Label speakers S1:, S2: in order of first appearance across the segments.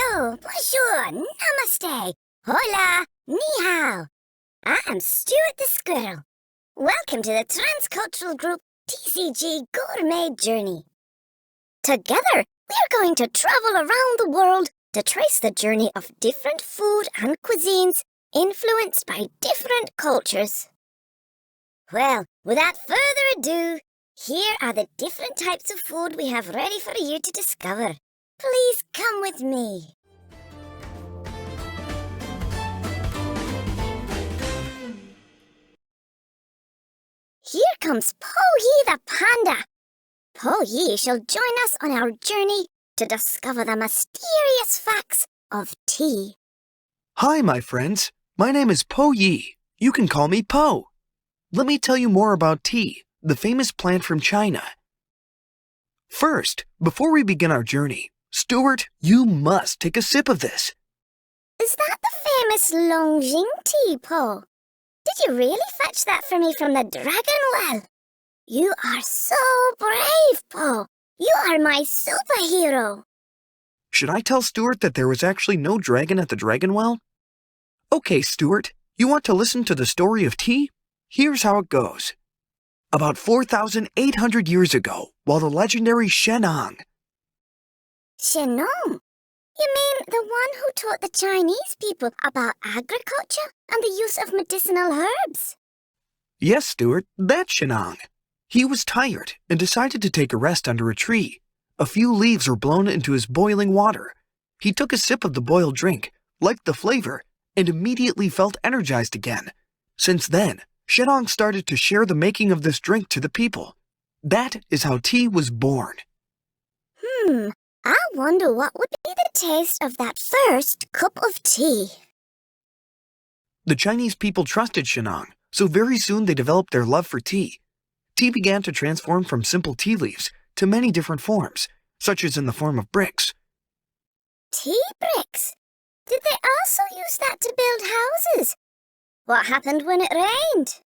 S1: Hello, bonjour, namaste, hola, ni hao. I'm Stuart the Squirrel. Welcome to the TransCultural Group TCG Gourmet Journey. Together, we're going to travel around the world to trace the journey of different food and cuisines influenced by different cultures. Well, without further ado, here are the different types of food we have ready for you to discover. Please come with me. Here comes Po-Yi the panda. Po-Yi shall join us on our journey to discover the mysterious facts of tea.
S2: Hi, my friends. My name is Po-Yi. You can call me Po. Let me tell you more about tea, the famous plant from China. First, before we begin our journey, Stuart, you must take a sip of this.
S1: Is that the famous Longjing tea, Po? Did you really fetch that for me from the dragon well? You are so brave, Po. You are my superhero.
S2: Should I tell Stuart that there was actually no dragon at the dragon well? Okay, Stuart, you want to listen to the story of tea? Here's how it goes. About 4,800 years ago, while the legendary Shennong.
S1: Shennong? You mean the one who taught the Chinese people about agriculture and the use of medicinal herbs?
S2: Yes, Stuart, that's Shennong. He was tired and decided to take a rest under a tree. A few leaves were blown into his boiling water. He took a sip of the boiled drink, liked the flavor, and immediately felt energized again. Since then, Shennong started to share the making of this drink to the people. That is how tea was born.
S1: I wonder what would be the taste of that first cup of tea.
S2: The Chinese people trusted Shennong, so very soon they developed their love for tea. Tea began to transform from simple tea leaves to many different forms, such as in the form of bricks.
S1: Tea bricks? Did they also use that to build houses? What happened when it rained?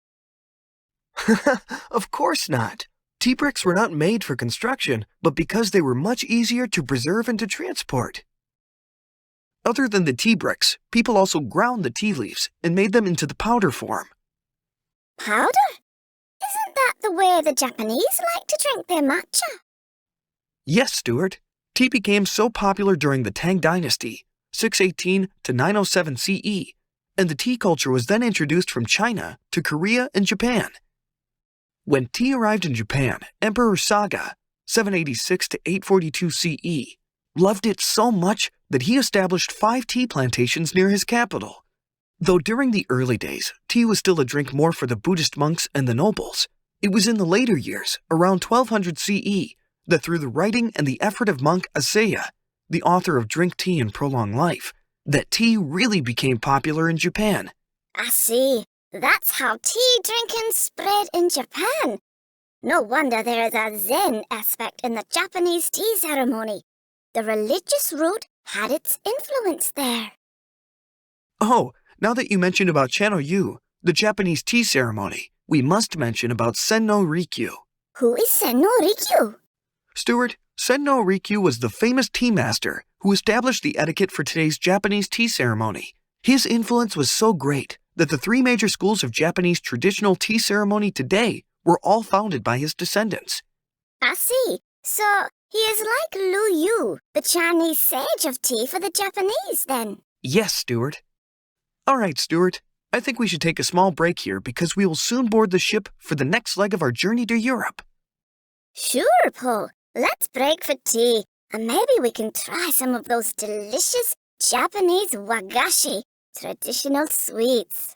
S2: Of course not. Tea bricks were not made for construction, but because they were much easier to preserve and to transport. Other than the tea bricks, people also ground the tea leaves and made them into the powder form.
S1: Powder? Isn't that the way the Japanese like to drink their matcha?
S2: Yes, Stuart. Tea became so popular during the Tang Dynasty, 618 to 907 CE, and the tea culture was then introduced from China to Korea and Japan. When tea arrived in Japan, Emperor Saga, 786 to 842 CE, loved it so much that he established 5 tea plantations near his capital. Though during the early days, tea was still a drink more for the Buddhist monks and the nobles, it was in the later years, around 1200 CE, that through the writing and the effort of monk Asaya, the author of Drink Tea and Prolong Life, that tea really became popular in Japan.
S1: I see. That's how tea drinking spread in Japan. No wonder there is a Zen aspect in the Japanese tea ceremony. The religious root had its influence there.
S2: Oh, now that you mentioned about Chano-yu, the Japanese tea ceremony, we must mention about Sen-no Rikyu.
S1: Who is Sen-no Rikyu?
S2: Stuart, Sen-no Rikyu was the famous tea master who established the etiquette for today's Japanese tea ceremony. His influence was so great that the 3 major schools of Japanese traditional tea ceremony today were all founded by his descendants.
S1: I see. So, he is like Lu Yu, the Chinese sage of tea for the Japanese, then.
S2: Yes, Stuart. All right, Stuart. I think we should take a small break here because we will soon board the ship for the next leg of our journey to Europe.
S1: Sure, Po. Let's break for tea, and maybe we can try some of those delicious Japanese wagashi, traditional sweets.